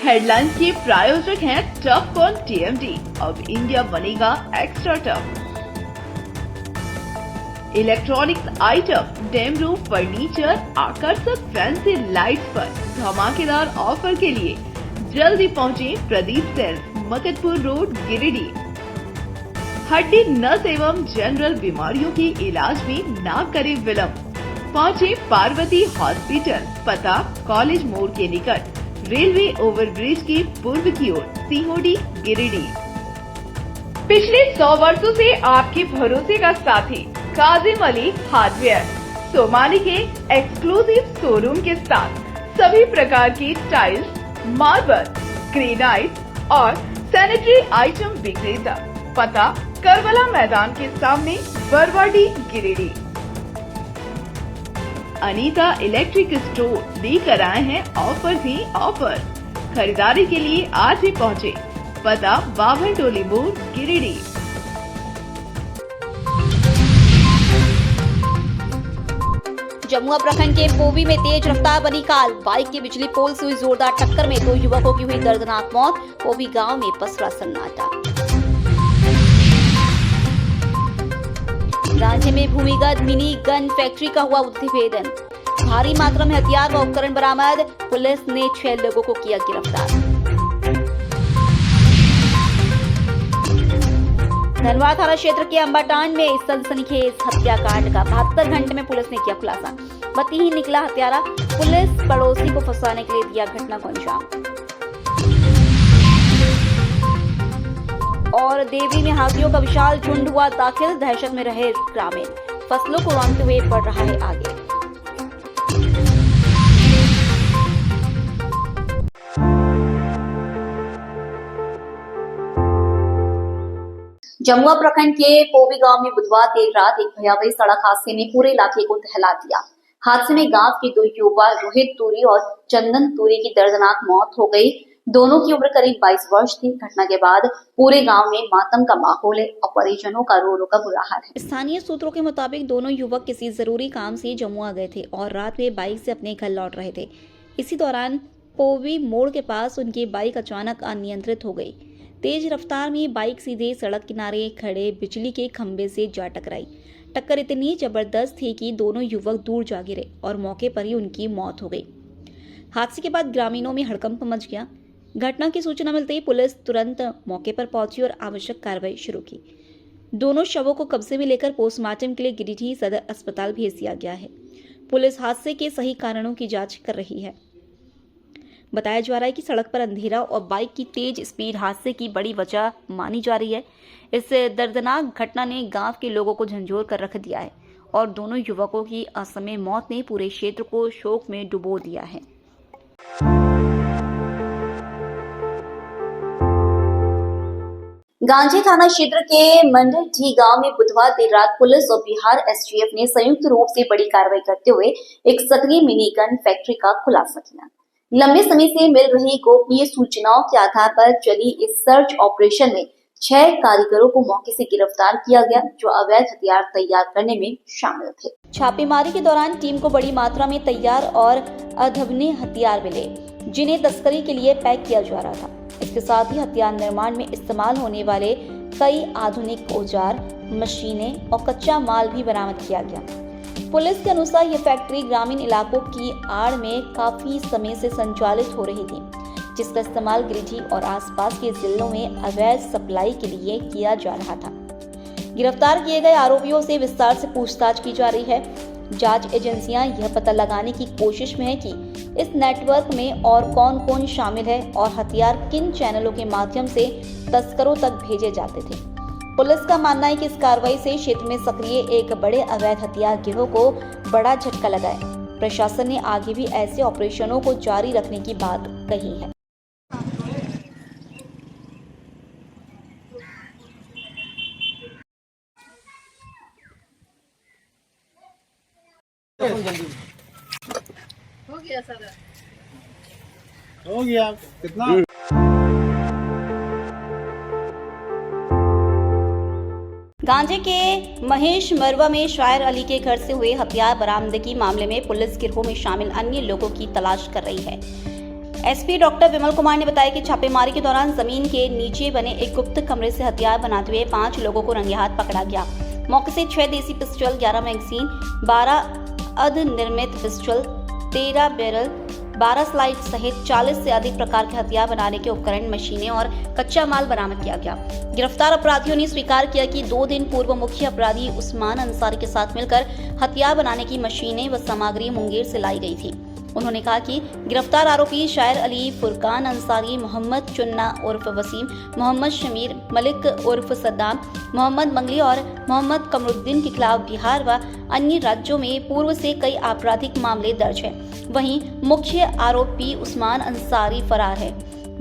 Headlines के प्रायोजक हैं टफ कॉन टीएमटी। अब इंडिया बनेगा extra tough. Electronics item, dam roof furniture, आकर्षक फैंसी लाइट्स पर धमाकेदार ऑफर के लिए जल्दी पहुंचे प्रदीप सेल्स, मकतपुर रोड, गिरिडीह। हड्डी, नस एवं जनरल बीमारियों के इलाज में ना करे विलंब। पहुंचे पार्वती हॉस्पिटल, पता कॉलेज मोड़ के निकट, रेलवे ओवरब्रिज के पूर्व की ओर, सीहोडी, गिरिडीह। पिछले 100 वर्षों से आपके भरोसे का साथी काजिम अली हार्डवेयर, सोमानी के एक्सक्लूसिव शोरूम के साथ सभी प्रकार की टाइल्स, मार्बल, ग्रेनाइट और सैनिटरी आइटम विक्रेता। पता करबला मैदान के सामने, बरवाडी, गिरिडीह। अनीता इलेक्ट्रिक स्टोर लेकर आए हैं ऑफर ही ऑफर। खरीदारी के लिए आज ही पहुंचे। पता बाभन टोली मोड़, गिरिडीह। जमुआ प्रखंड के पोवी में तेज रफ्तार बनी कार, बाइक की बिजली पोल से हुई जोरदार टक्कर में 2 युवकों की हुई दर्दनाक मौत। पोवी गांव में पसरा सन्नाटा। रांची में भूमिगत मिनी गन फैक्ट्री का हुआ उद्भेदन, भारी मात्रा में हथियार व उपकरण बरामद। पुलिस ने 6 लोगों को किया गिरफ्तार। धनवार थाना क्षेत्र के अंबाटांड में सनसनीखेज हत्याकांड का 72 घंटे में पुलिस ने किया खुलासा। पति ही निकला हत्यारा, पुलिस पड़ोसी को फंसाने के लिए दिया घटना को अंजाम। और देवरी में हाथियों का विशाल झुंड हुआ दाखिल, दहशत में रहे ग्रामीण, फसलों को रौंदते हुए बढ़ रहा है आगे। जमुआ प्रखंड के पोवी गांव में बुधवार देर रात एक भयावह सड़क हादसे ने पूरे इलाके को दहला दिया। हादसे में गांव के 2 युवा रोहित तूरी और चंदन तूरी की दर्दनाक मौत हो गई। दोनों की उम्र करीब 22 वर्ष थी। घटना के बाद पूरे गांव में मातम का माहौल है और परिजनों का रो रो का बुरा हाल है। स्थानीय सूत्रों के मुताबिक दोनों युवक किसी जरूरी काम से जमुआ गए थे और रात में बाइक से अपने घर लौट रहे थे। इसी दौरान पोवी मोड़ के पास उनकी बाइक अचानक अनियंत्रित हो गई। तेज रफ्तार में बाइक सीधे सड़क किनारे खड़े बिजली के खंभे से जा टकराई। टक्कर इतनी जबरदस्त थी कि दोनों युवक दूर जा गिरे और मौके पर ही उनकी मौत हो गई। हादसे के बाद ग्रामीणों में हड़कंप मच गया। घटना की सूचना मिलते ही पुलिस तुरंत मौके पर पहुंची और आवश्यक कार्रवाई शुरू की। दोनों शवों को कब्जे में लेकर पोस्टमार्टम के लिए गिरिडीह सदर अस्पताल भेज दिया गया है। पुलिस हादसे के सही कारणों की जांच कर रही है। बताया जा रहा है कि सड़क पर अंधेरा और बाइक की तेज स्पीड हादसे की बड़ी वजह मानी जा रही है। इस दर्दनाक घटना ने गांव के लोगों को झंझोर कर रख दिया है और दोनों युवकों की असमय मौत ने पूरे क्षेत्र को शोक में डुबो दिया है। गांधी थाना क्षेत्र के मंडलठी गांव में बुधवार देर रात पुलिस और बिहार एसटीएफ ने संयुक्त रूप से बड़ी कार्रवाई करते हुए एक सक्रिय मिनी गन फैक्ट्री का खुलासा किया। लंबे समय से मिल रही गोपनीय सूचनाओं के आधार पर चली इस सर्च ऑपरेशन में 6 कारीगरों को मौके से गिरफ्तार किया गया, जो अवैध हथियार तैयार करने में शामिल थे। छापेमारी के दौरान टीम को बड़ी मात्रा में तैयार और अधवनीय हथियार मिले, जिन्हें तस्करी के लिए पैक किया जा रहा था। इसके साथ ही हथियार निर्माण में इस्तेमाल होने वाले कई आधुनिक औजार, मशीनें और कच्चा माल भी बरामद किया गया। पुलिस के अनुसार यह फैक्ट्री ग्रामीण इलाकों की आड़ में काफी समय से संचालित हो रही थी, जिसका इस्तेमाल गिरिडीह और आसपास के जिलों में अवैध सप्लाई के लिए किया जा रहा था। गिरफ्तार किए गए आरोपियों से विस्तार से पूछताछ की जा रही है। जांच एजेंसियां यह पता लगाने की कोशिश में है कि इस नेटवर्क में और कौन कौन शामिल है और हथियार किन चैनलों के माध्यम से तस्करों तक भेजे जाते थे। पुलिस का मानना है कि इस कार्रवाई से क्षेत्र में सक्रिय एक बड़े अवैध हथियार गिरोह को बड़ा झटका लगा है। प्रशासन ने आगे भी ऐसे ऑपरेशनों को जारी रखने की बात कही है। हो गया सर, हो गया कितना। गांजे के महेश मरवा में शायर अली के घर से हुए हथियार बरामदगी मामले में पुलिस गिरोह में शामिल अन्य लोगों की तलाश कर रही है। एसपी डॉक्टर विमल कुमार ने बताया कि छापेमारी के दौरान जमीन के नीचे बने एक गुप्त कमरे से हथियार बनाते हुए 5 लोगों को रंगे हाथ पकड़ा गया। मौके से 6 देसी पिस्टल, 11 मैगजीन, 12 अर्धनिर्मित पिस्टल, 13 बैरल, 12 स्लाइड सहित 40 से अधिक प्रकार के हथियार बनाने के उपकरण, मशीनें और कच्चा माल बरामद किया गया। गिरफ्तार अपराधियों ने स्वीकार किया कि 2 दिन पूर्व मुख्य अपराधी उस्मान अंसारी के साथ मिलकर हथियार बनाने की मशीनें व सामग्री मुंगेर से लाई गई थी। उन्होंने कहा कि गिरफ्तार आरोपी शायर अली, फुरकान अंसारी, मोहम्मद चुन्ना उर्फ वसीम, मोहम्मद शमीर, मलिक उर्फ सद्दाम, मोहम्मद मंगली और मोहम्मद कमरुद्दीन के खिलाफ बिहार व अन्य राज्यों में पूर्व से कई आपराधिक मामले दर्ज हैं। वहीं मुख्य आरोपी उस्मान अंसारी फरार है।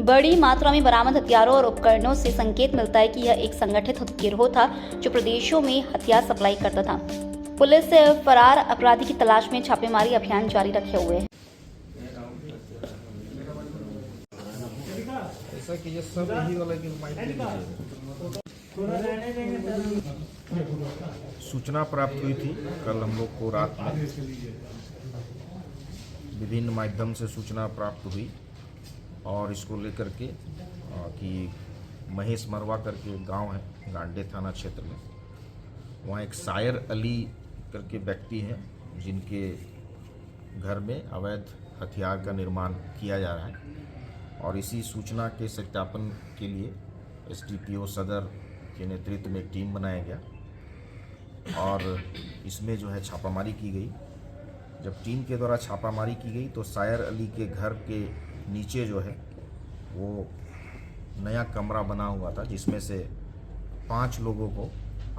बड़ी मात्रा में बरामद हथियारों और उपकरणों से संकेत मिलता है कि यह एक संगठित गिरोह था जो प्रदेशों में हथियार सप्लाई करता था। पुलिस फरार अपराधी की तलाश में छापेमारी अभियान जारी रखे हुए है। ऐसा कि ये सब यही वाला कि सूचना प्राप्त हुई थी कल हम लोग को रात में, विभिन्न माध्यम से सूचना प्राप्त हुई और इसको लेकर के कि महेश मरवा करके गांव है गांडे थाना क्षेत्र में, वहाँ एक शायर अली करके व्यक्ति हैं जिनके घर में अवैध हथियार का निर्माण किया जा रहा है और इसी सूचना के सत्यापन के लिए एसडीपीओ सदर के नेतृत्व में एक टीम बनाया गया और इसमें जो है छापामारी की गई। जब टीम के द्वारा छापामारी की गई तो शायर अली के घर के नीचे जो है वो नया कमरा बना हुआ था जिसमें से 5 लोगों को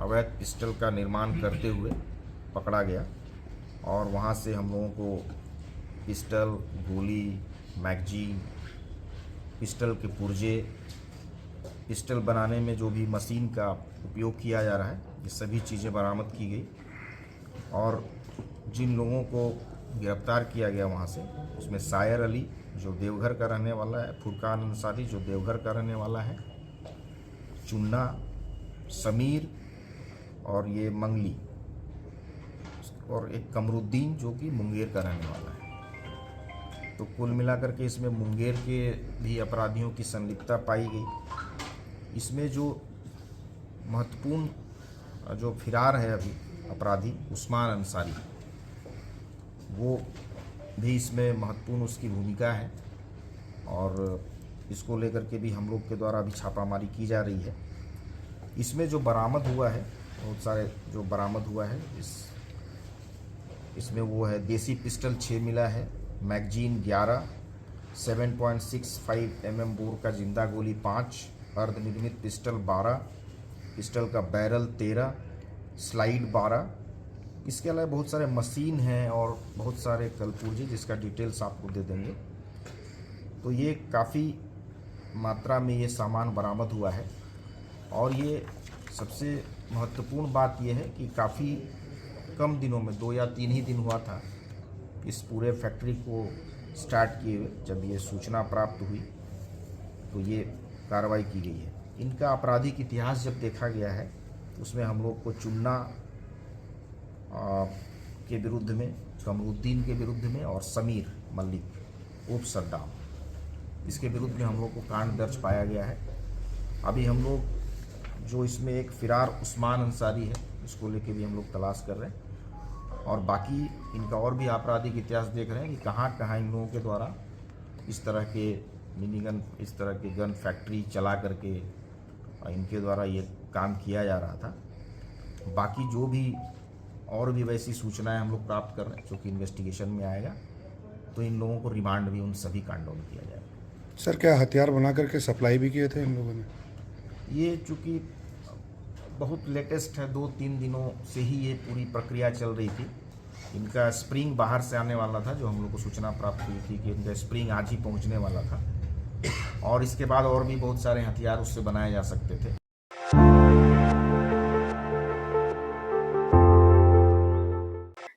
अवैध पिस्टल का निर्माण करते हुए पकड़ा गया और वहाँ से हम लोगों को पिस्टल, गोली, मैगजीन, पिस्टल के पुर्जे, पिस्टल बनाने में जो भी मशीन का उपयोग किया जा रहा है, ये सभी चीज़ें बरामद की गई और जिन लोगों को गिरफ्तार किया गया वहाँ से, उसमें शायर अली जो देवघर का रहने वाला है, फुरकान अंसारी जो देवघर का रहने वाला है, चुन्ना, समीर और ये मंगली और एक कमरुद्दीन जो कि मुंगेर का रहने वाला है। तो कुल मिलाकर के इसमें मुंगेर के भी अपराधियों की संलिप्तता पाई गई। इसमें जो महत्वपूर्ण जो फिरार है अभी अपराधी उस्मान अंसारी, वो भी इसमें महत्वपूर्ण उसकी भूमिका है और इसको लेकर के भी हम लोग के द्वारा अभी छापामारी की जा रही है। इसमें जो बरामद हुआ है, बहुत सारे जो बरामद हुआ है इसमें वो है देसी पिस्टल 6 मिला है, मैगजीन 11, 7.65 mm बोर का जिंदा गोली 5, अर्धनिर्मित पिस्टल 12, पिस्टल का बैरल 13, स्लाइड 12। इसके अलावा बहुत सारे मशीन हैं और बहुत सारे कलपुर्जे जिसका डिटेल्स आपको दे देंगे। तो ये काफ़ी मात्रा में ये सामान बरामद हुआ है और ये सबसे महत्वपूर्ण बात ये है कि काफ़ी कम दिनों में 2 या 3 ही दिन हुआ था इस पूरे फैक्ट्री को स्टार्ट किए हुए। जब ये सूचना प्राप्त हुई तो ये कार्रवाई की गई है। इनका आपराधिक इतिहास जब देखा गया है उसमें हम लोग को चुन्ना के विरुद्ध में, कमरुद्दीन के विरुद्ध में और समीर मलिक उर्फ सद्दाम, इसके विरुद्ध में हम लोग को कांड दर्ज पाया गया है। अभी हम लोग जो इसमें एक फिरार उस्मान अंसारी है उसको लेके भी हम लोग तलाश कर रहे हैं और बाकी इनका और भी आपराधिक इतिहास देख रहे हैं कि कहाँ कहाँ इन लोगों के द्वारा इस तरह के मिनी गन, इस तरह के गन फैक्ट्री चला करके इनके द्वारा ये काम किया जा रहा था। बाकी जो भी और भी वैसी सूचनाएं हम लोग प्राप्त कर रहे हैं जो कि इन्वेस्टिगेशन में आएगा तो इन लोगों को रिमांड भी उन सभी कांडों में किया जाएगा। सर क्या हथियार बना करके सप्लाई भी किए थे इन लोगों ने? ये चूँकि बहुत लेटेस्ट है, 2-3 दिनों से ही ये पूरी प्रक्रिया चल रही थी। इनका स्प्रिंग बाहर से आने वाला था, जो हम लोग को सूचना प्राप्त हुई थी कि इनका स्प्रिंग आज ही पहुंचने वाला था और इसके बाद और भी बहुत सारे हथियार उससे बनाए जा सकते थे।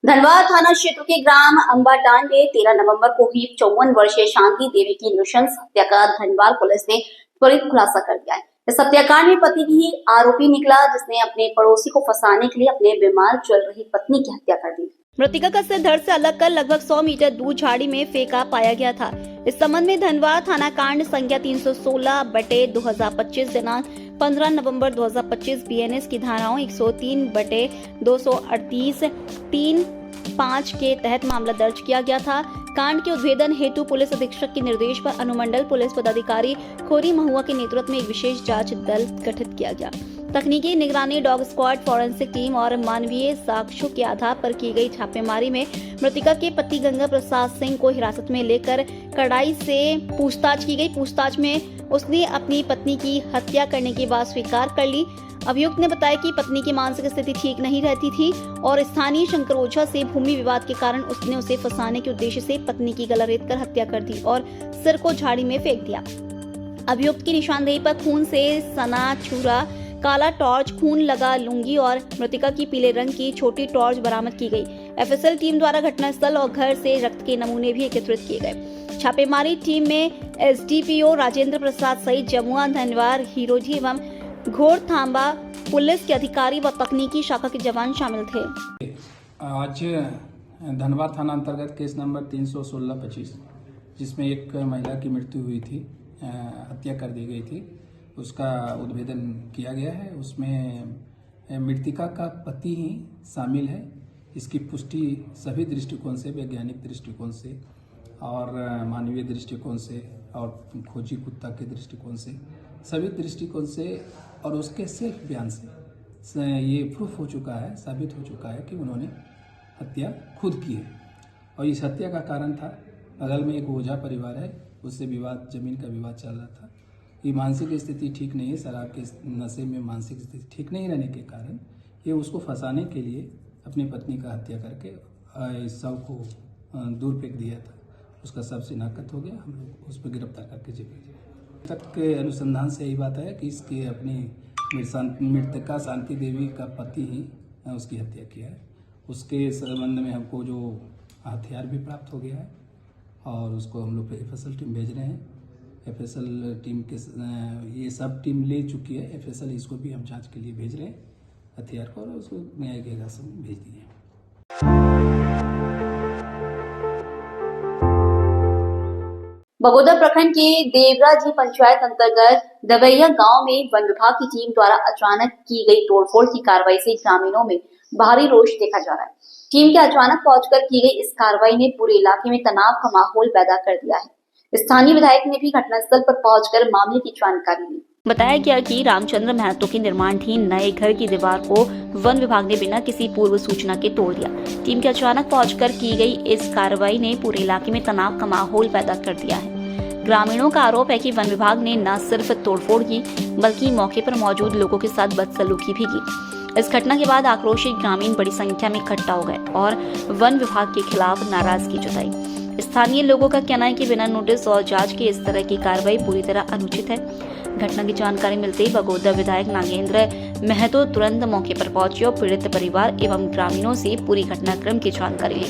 धनबाद थाना क्षेत्र के ग्राम अंबाटान में 13 नवंबर को हुई 54 वर्षीय शांति देवी की नृशंस हत्या का धनबाद पुलिस ने त्वरित खुलासा कर दिया है। इस हत्याकांड में पति ही आरोपी निकला जिसने अपने पड़ोसी को फंसाने के लिए अपने बीमार चल रही पत्नी की हत्या कर दी। मृतका का सिर धड़ से अलग कर लगभग 100 मीटर दूर झाड़ी में फेंका पाया गया था। इस संबंध में धनवार थाना कांड संख्या 316/2025 दिनांक 15 नवंबर 2025 बीएनएस की धाराओं 103/238 3-5 के तहत मामला दर्ज किया गया था। कांड के उद्भेदन हेतु पुलिस अधीक्षक के निर्देश पर अनुमंडल पुलिस पदाधिकारी खोरी महुआ के नेतृत्व में एक विशेष जांच दल गठित किया गया। तकनीकी निगरानी, डॉग स्क्वाड, फॉरेंसिक टीम और मानवीय साक्ष्यों के आधार पर की गई छापेमारी में मृतका के पति गंगा प्रसाद सिंह को हिरासत में लेकर कड़ाई से पूछताछ की गई। पूछताछ में उसने अपनी पत्नी की हत्या करने की बात स्वीकार कर ली। अभियुक्त ने बताया कि पत्नी की मानसिक स्थिति ठीक नहीं रहती थी और स्थानीय शंकर ओझा से भूमि विवाद के कारण उसने उसे फंसाने के उद्देश्य से पत्नी की गला रेत कर हत्या कर दी और सिर को झाड़ी में फेंक दिया। अभियुक्त की निशानदेही पर खून से सना छुरा, काला टॉर्च, खून लगा लुंगी और मृतका की पीले रंग की छोटी टॉर्च बरामद की गई। एफएसएल टीम द्वारा घटनास्थल और घर से रक्त के नमूने भी एकत्रित किए गए। छापेमारी टीम में एसडीपीओ राजेंद्र प्रसाद सहित जमुआ, धनवार, हिरोजी एवं घोड़थांबा पुलिस के अधिकारी व तकनीकी शाखा के जवान शामिल थे। आज धनवार थाना अंतर्गत केस नंबर 316/25 जिसमें एक महिला की मृत्यु हुई थी, हत्या कर दी गई थी, उसका उद्भेदन किया गया है। उसमें मृतिका का पति ही शामिल है। इसकी पुष्टि सभी दृष्टिकोण से, वैज्ञानिक दृष्टिकोण से और मानवीय दृष्टिकोण से और खोजी कुत्ता के दृष्टिकोण से, सभी दृष्टिकोण से और उसके सेल्फ बयान से ये प्रूफ हो चुका है, साबित हो चुका है कि उन्होंने हत्या खुद की है। और इस हत्या का कारण था, बगल में एक ओझा परिवार है, उससे विवाद, जमीन का विवाद चल रहा था। ये मानसिक स्थिति ठीक नहीं है, शराब के नशे में मानसिक स्थिति ठीक नहीं रहने के कारण ये उसको फंसाने के लिए अपनी पत्नी का हत्या करके इस शव को दूर फेंक दिया था। उसका शव शिनाख्त हो गया, हम लोग उस पर गिरफ्तार करके जेल भेजे। तक के अनुसंधान से यही बात है कि इसके अपनी मृतका शांति देवी का पति ही उसकी हत्या किया है। उसके संबंध में हमको जो हथियार भी प्राप्त हो गया है और उसको हम लोग एफएसएल टीम भेज रहे हैं। एफएसएल टीम के ये सब टीम ले चुकी है। एफएसएल इसको भी हम जांच के लिए भेज रहे हैं हथियार को, और उसको न्यायिक हिरासत में भेज दिए। बगोदर प्रखंड के देवराजी पंचायत अंतर्गत दवैया गांव में वन विभाग की टीम द्वारा अचानक की गई तोड़फोड़ की कार्रवाई से ग्रामीणों में भारी रोष देखा जा रहा है। टीम के अचानक पहुंचकर की गई इस कार्रवाई ने पूरे इलाके में तनाव का माहौल पैदा कर दिया है। स्थानीय विधायक ने भी घटनास्थल पर पहुंचकर मामले की जानकारी ली। बताया गया कि रामचंद्र महतो की निर्माणाधीन नए घर की दीवार को वन विभाग ने बिना किसी पूर्व सूचना के तोड़ दिया। टीम के अचानक पहुंचकर की गई इस कार्रवाई ने पूरे इलाके में तनाव का माहौल पैदा कर दिया है। ग्रामीणों का आरोप है कि वन विभाग ने न सिर्फ तोड़फोड़ की बल्कि मौके पर मौजूद लोगों के साथ बदसलूकी भी की। इस घटना के बाद आक्रोशित ग्रामीण बड़ी संख्या में इकट्ठा हो गए और वन विभाग के खिलाफ नाराजगी जताई। स्थानीय लोगों का कहना है कि बिना नोटिस और जांच के इस तरह की कार्रवाई पूरी तरह अनुचित है। घटना की जानकारी मिलते ही बगोदर विधायक नागेंद्र महतो तुरंत मौके पर पहुंचे और पीड़ित परिवार एवं ग्रामीणों से पूरी घटनाक्रम की जानकारी ली।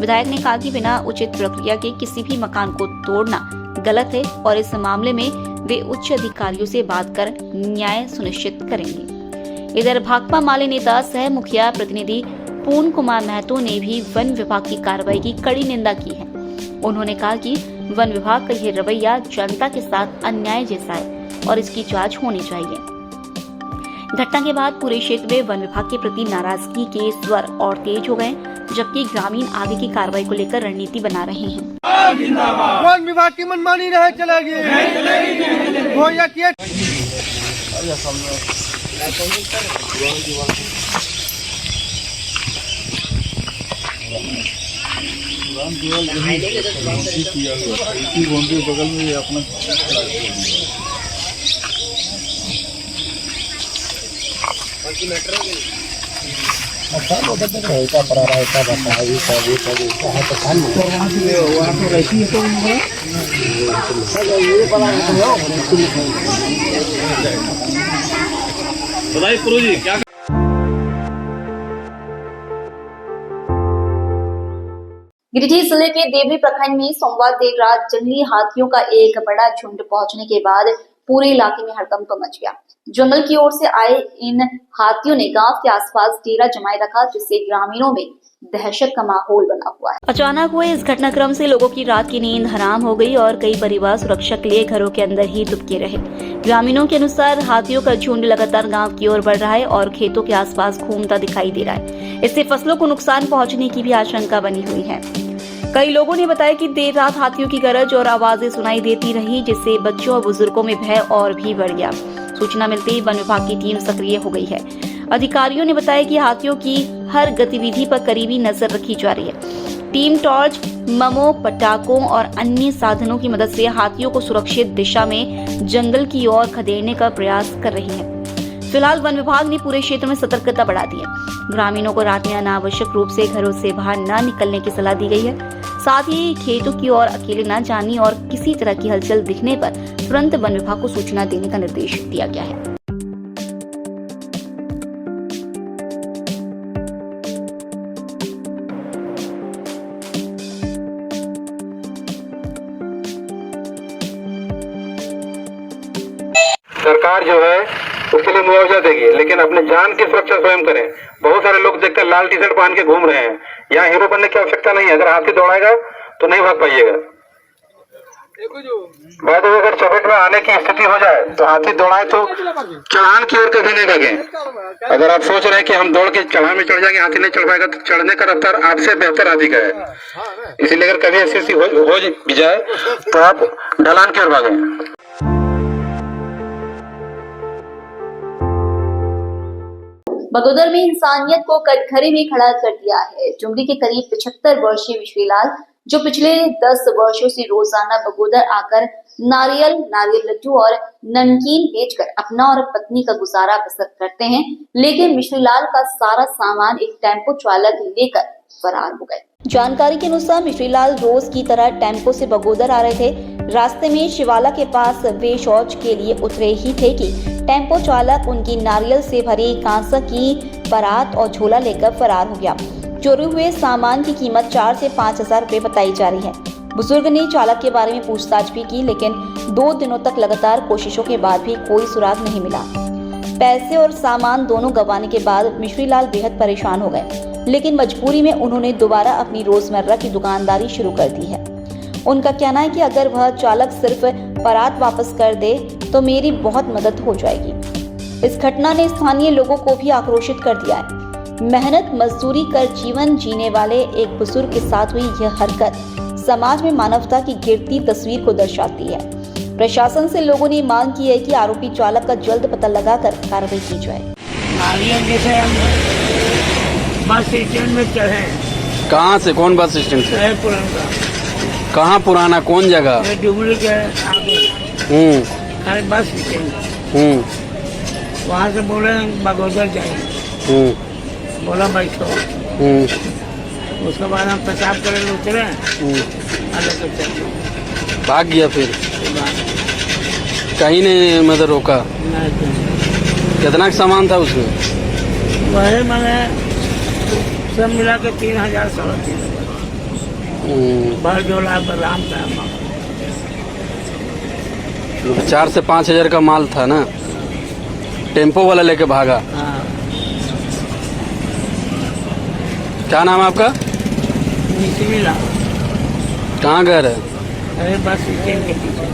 विधायक ने कहा कि बिना उचित प्रक्रिया के किसी भी मकान को तोड़ना गलत है और इस मामले में वे उच्च अधिकारियों से बात कर न्याय सुनिश्चित करेंगे। इधर भाकपा माले नेता सह मुखिया प्रतिनिधि पूर्ण कुमार महतो ने भी वन विभाग की कार्रवाई की कड़ी निंदा की है। उन्होंने कहा कि वन विभाग का यह रवैया जनता के साथ अन्याय जैसा है और इसकी जांच होनी चाहिए। घटना के बाद पूरे क्षेत्र में वन विभाग के प्रति नाराजगी के स्वर और तेज हो गए, जबकि ग्रामीण आगे की कार्रवाई को लेकर रणनीति बना रहे हैं। वन विभाग की मनमानी रहे चलेगी। बगल में अपना रहता पड़ा रहता बता ये सब कहाँ तो खान वहाँ तो रहती है तो ये बड़ा बताइए गुरु जी क्या। गिरिडीह जिले के देवरी प्रखंड में सोमवार देर रात जंगली हाथियों का एक बड़ा झुंड पहुंचने के बाद पूरे इलाके में हड़कंप मच गया। जंगल की ओर से आए इन हाथियों ने गांव के आसपास डेरा जमाए रखा, जिससे ग्रामीणों में दहशत का माहौल बना हुआ है। अचानक हुए इस घटनाक्रम से लोगों की रात की नींद हराम हो गई और कई परिवार सुरक्षा के लिए घरों के अंदर ही दुबके रहे। ग्रामीणों के अनुसार हाथियों का झुंड लगातार गांव की ओर बढ़ रहा है और खेतों के आसपास घूमता दिखाई दे रहा है। इससे फसलों को नुकसान पहुंचने की भी आशंका बनी हुई है। कई लोगों ने बताया कि देर रात हाथियों की गरज और आवाजें सुनाई देती रही, जिससे बच्चों और बुजुर्गों में भय और भी बढ़ गया। सूचना मिलते ही वन विभाग की टीम सक्रिय हो गई है। अधिकारियों ने बताया कि हाथियों की हर गतिविधि पर करीबी नजर रखी जा रही है। टीम टॉर्च, ममो, पटाखों और अन्य साधनों की मदद से हाथियों को सुरक्षित दिशा में जंगल की ओर खदेड़ने का प्रयास कर रही है। फिलहाल वन विभाग ने पूरे क्षेत्र में सतर्कता बढ़ा दी है। ग्रामीणों को रात में अनावश्यक रूप से घरों से बाहर न निकलने की सलाह दी गई है। साथ ही खेतों की ओर अकेले न जाने और किसी तरह की हलचल दिखने पर तुरंत वन विभाग को सूचना देने का निर्देश दिया गया है। सरकार जो है उसके लिए मुआवजा देगी, लेकिन अपने जान की सुरक्षा स्वयं करें। बहुत सारे लोग देखकर लाल टी शर्ट पहन के घूम रहे हैं। यहाँ हीरो बनने की आवश्यकता नहीं है। अगर हाथी दौड़ाएगा तो नहीं भाग पाइएगा। बात अगर चपेट में आने की स्थिति हो जाए तो हाथी दौड़ाए तो चढ़ान की ओर कभी नहीं भागे। अगर आप सोच रहे हैं कि हम दौड़ के चढ़ान में चढ़ जाएंगे, हाथी नहीं चढ़ पाएगा, तो चढ़ने का रफ्तार आपसे बेहतर हाथी का है। इसलिए अगर कभी ऐसी हो जाए तो आप ढलान की ओर भागे। बगोदर में इंसानियत को कटघरे में खड़ा कर दिया है। चुमरी के करीब 75 वर्षीय विश्वीलाल, जो पिछले 10 वर्षों से रोजाना बगोदर आकर नारियल लड्डू और नमकीन बेचकर अपना और पत्नी का गुजारा बसर करते हैं, लेकिन मिश्रीलाल का सारा सामान एक टेम्पो चालक लेकर फरार हो गए। जानकारी के अनुसार मिश्रीलाल रोज की तरह टेम्पो से बगोदर आ रहे थे। रास्ते में शिवाला के पास वे शौच के लिए उतरे ही थे कि टेम्पो चालक उनकी नारियल से भरी कांसा की परात और झोला लेकर फरार हो गया। चोरी हुए सामान की कीमत 4 से 5 हजार रुपए बताई जा रही है। बुजुर्ग ने चालक के बारे में पूछताछ भी की, लेकिन 2 दिनों तक लगातार कोशिशों के बाद भी कोई सुराग नहीं मिला। पैसे और सामान दोनों गंवाने के बाद मिश्रीलाल बेहद परेशान हो गए, लेकिन मजबूरी में उन्होंने दोबारा अपनी रोजमर्रा की दुकानदारी शुरू कर दी है। उनका कहना है कि अगर वह चालक सिर्फ परात वापस कर दे तो मेरी बहुत मदद हो जाएगी। इस घटना ने स्थानीय लोगों को भी आक्रोशित कर दिया है। मेहनत मजदूरी कर जीवन जीने वाले एक बुजुर्ग के साथ हुई यह हरकत समाज में मानवता की गिरती तस्वीर को दर्शाती है। प्रशासन से लोगों ने मांग की है कि आरोपी चालक का जल्द पता लगाकर कार्रवाई की जाए। नारियल जैसे हम बस स्टैंड में चढ़े। कहाँ से? कौन बस स्टैंड से? पुराना। कहाँ पुराना? कौन जगह? डुबली के आगे बस स्टैंड। वहाँ से बोले बगोदर जाएंगे। बोला बैठो। उसके बाद हम पेशाब करने उतरे, भाग गया। फिर कहीं नहीं मतलब रोका? नहीं। कितना सामान था उसमें? वही मैंने सब मिला के 3,000 3,500 भर झोला बदाम था। 4 से 5 हजार का माल था ना? टेम्पो वाला लेके भागा। हाँ। क्या नाम है आपका? मिश्रीलाल। कहाँ घर है? अरे बस स्टैंड के पीछे।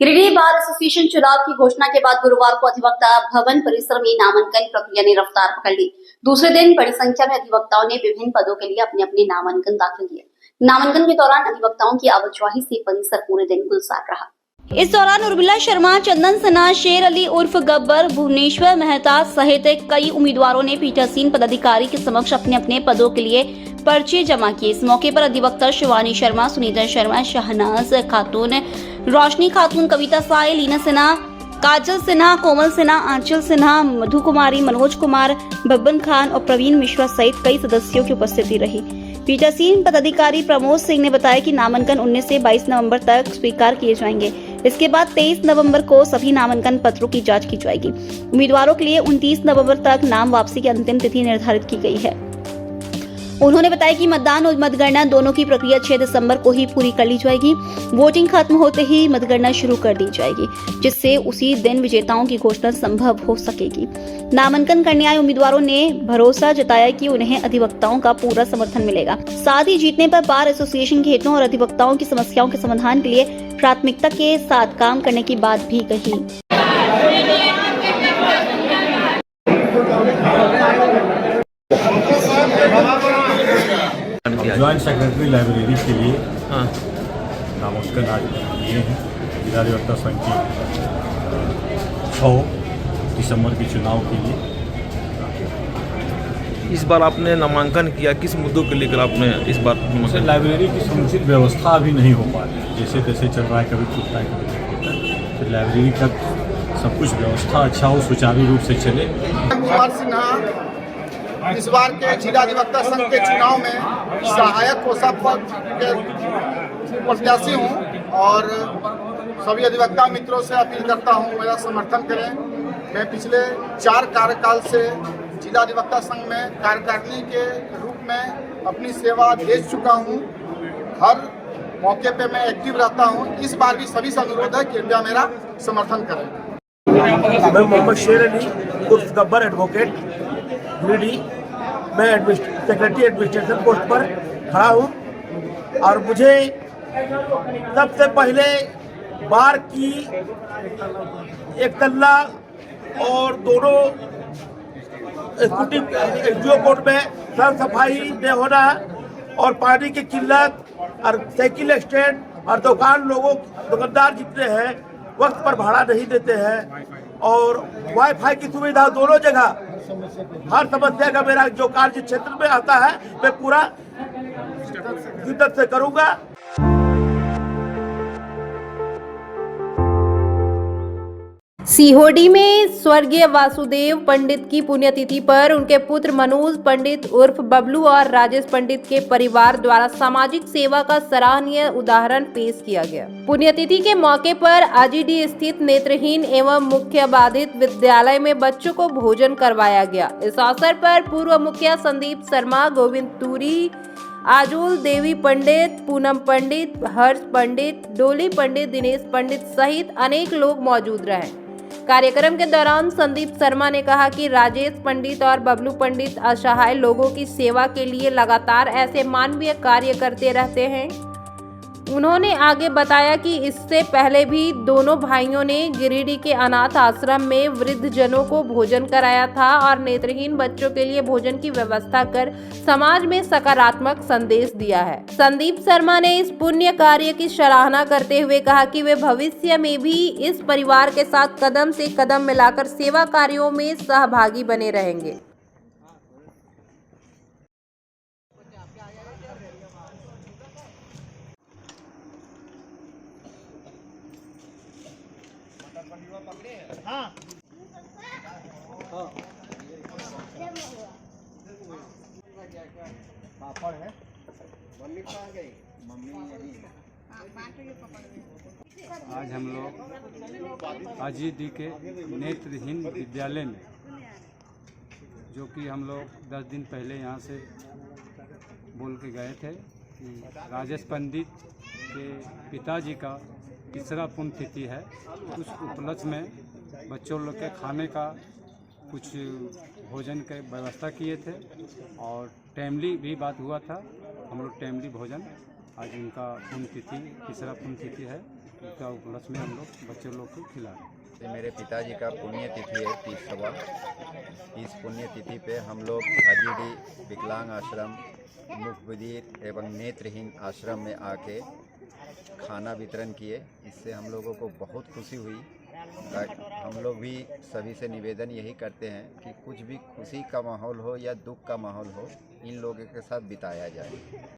गिरिडीह बार एसोसिएशन चुनाव की घोषणा के बाद गुरुवार को अधिवक्ता भवन परिसर में नामांकन प्रक्रिया ने रफ्तार पकड़ ली। दूसरे दिन बड़ी संख्या में अधिवक्ताओं ने विभिन्न पदों के लिए अपने अपने नामांकन दाखिल किए। नामांकन के दौरान अधिवक्ताओं की आवाजाही से परिसर पूरे दिन गुलजार रहा। इस दौरान उर्मिला शर्मा, चंदन सिन्हा, शेर अली उर्फ गब्बर, भुवनेश्वर मेहता सहित कई उम्मीदवारों ने पीठासीन पदाधिकारी के समक्ष अपने अपने पदों के लिए पर्चे जमा किए। इस मौके पर अधिवक्ता शिवानी शर्मा, सुनीता शर्मा, शहनाज खातून, रोशनी खातून, कविता साय, लीना सिन्हा, काजल सिन्हा, कोमल सिन्हा, आंचल सिन्हा, मधु कुमारी, मनोज कुमार, बब्बन खान और प्रवीण मिश्रा सहित कई सदस्यों की उपस्थिति रही। पीठासीन पदाधिकारी प्रमोद सिंह ने बताया कि नामांकन 19 से 22 नवंबर तक स्वीकार किए जाएंगे। इसके बाद 23 नवंबर को सभी नामांकन पत्रों की जांच की जाएगी। उम्मीदवारों के लिए 29 नवंबर तक नाम वापसी की अंतिम तिथि निर्धारित की गई है। उन्होंने बताया कि मतदान और मतगणना दोनों की प्रक्रिया 6 दिसंबर को ही पूरी कर ली जाएगी। वोटिंग खत्म होते ही मतगणना शुरू कर दी जाएगी, जिससे उसी दिन विजेताओं की घोषणा संभव हो सकेगी। नामांकन करने आए उम्मीदवारों ने भरोसा जताया कि उन्हें अधिवक्ताओं का पूरा समर्थन मिलेगा। साथ ही जीतने पर बार एसोसिएशन के हितों और अधिवक्ताओं की समस्याओं के समाधान के लिए प्राथमिकता के साथ काम करने की बात भी कही। ज्वाइंट सेक्रेटरी लाइब्रेरी के लिए नामांकन आज दिए हैं। जिला अधिवक्ता संघ की 6 दिसंबर के चुनाव के लिए। इस बार आपने नामांकन किया, किस मुद्दों के लेकर आपने इस बार जैसे लाइब्रेरी की समुचित व्यवस्था अभी नहीं हो पा रही है, जैसे तैसे चल रहा है, कभी टूटता है कभी नहीं होता है। तो लाइब्रेरी का सब कुछ व्यवस्था अच्छा हो, सुचारू रूप से चले। कुमार सिन्हा इस बार के जिला अधिवक्ता संघ के चुनाव में सहायक कोषाध्यक्ष के प्रत्याशी हूँ और सभी अधिवक्ता मित्रों से अपील करता हूँ मेरा समर्थन करें। मैं पिछले 4 कार्यकाल से जिला अधिवक्ता संघ में कार्यकारिणी के रूप में अपनी सेवा दे चुका हूँ। हर मौके पे मैं एक्टिव रहता हूँ। इस बार भी सभी से अनुरोध है, कृपया मेरा समर्थन करें। मैं मोहम्मद शेर अली उर्फ गब्बर एडवोकेट गिरिडीह, मैं सेक्रेटरी एडमिनिस्ट्रेशन पोस्ट पर खड़ा हूँ और मुझे सबसे पहले बार की एक तल्ला और दोनों एसडीओ कोर्ट में साफ सफाई न होना और पानी की किल्लत और साइकिल स्टैंड और दुकानदार जितने हैं वक्त पर भाड़ा नहीं देते हैं और वाईफाई की सुविधा दोनों जगह, हर समस्या का मेरा जो कार्य क्षेत्र में आता है मैं पूरा शिद्दत से करूंगा। सीहोडी में स्वर्गीय वासुदेव पंडित की पुण्यतिथि पर उनके पुत्र मनोज पंडित उर्फ बबलू और राजेश पंडित के परिवार द्वारा सामाजिक सेवा का सराहनीय उदाहरण पेश किया गया। पुण्यतिथि के मौके पर आजीडी स्थित नेत्रहीन एवं मुख्य बाधित विद्यालय में बच्चों को भोजन करवाया गया। इस अवसर पर पूर्व मुखिया संदीप शर्मा, गोविंद तूरी, आजूल देवी पंडित, पूनम पंडित, हर्ष पंडित, डोली पंडित, दिनेश पंडित सहित अनेक लोग मौजूद रहे। कार्यक्रम के दौरान संदीप शर्मा ने कहा कि राजेश पंडित और बबलू पंडित असहाय लोगों की सेवा के लिए लगातार ऐसे मानवीय कार्य करते रहते हैं। उन्होंने आगे बताया कि इससे पहले भी दोनों भाइयों ने गिरिडीह के अनाथ आश्रम में वृद्ध जनों को भोजन कराया था और नेत्रहीन बच्चों के लिए भोजन की व्यवस्था कर समाज में सकारात्मक संदेश दिया है। संदीप शर्मा ने इस पुण्य कार्य की सराहना करते हुए कहा कि वे भविष्य में भी इस परिवार के साथ कदम से कदम मिलाकर सेवा कार्यों में सहभागी बने रहेंगे। आज हम लोग आजीडी के नेत्रहीन विद्यालय में, जो कि हम लोग 10 दिन पहले यहाँ से बोल के गए थे कि राजेश पंडित के पिताजी का तीसरा पुण्यतिथि है, उस उपलक्ष्य में बच्चों लोग के खाने का कुछ भोजन के व्यवस्था किए थे और टाइमली भी बात हुआ था। हम लोग टाइमली भोजन, आज उनका पुण्यतिथि, तीसरा पुण्यतिथि है, उसका उपलक्ष्य में हम लोग बच्चों लोग को खिला रहे हैं। मेरे पिताजी का पुण्यतिथि है 30वां। इस पुण्यतिथि पे हम लोग आजीडी विकलांग आश्रम, मुखबधिर एवं नेत्रहीन आश्रम में आके खाना वितरण किए। इससे हम लोगों को बहुत खुशी हुई। हम लोग भी सभी से निवेदन यही करते हैं कि कुछ भी खुशी का माहौल हो या दुख का माहौल हो, इन लोगों के साथ बिताया जाए।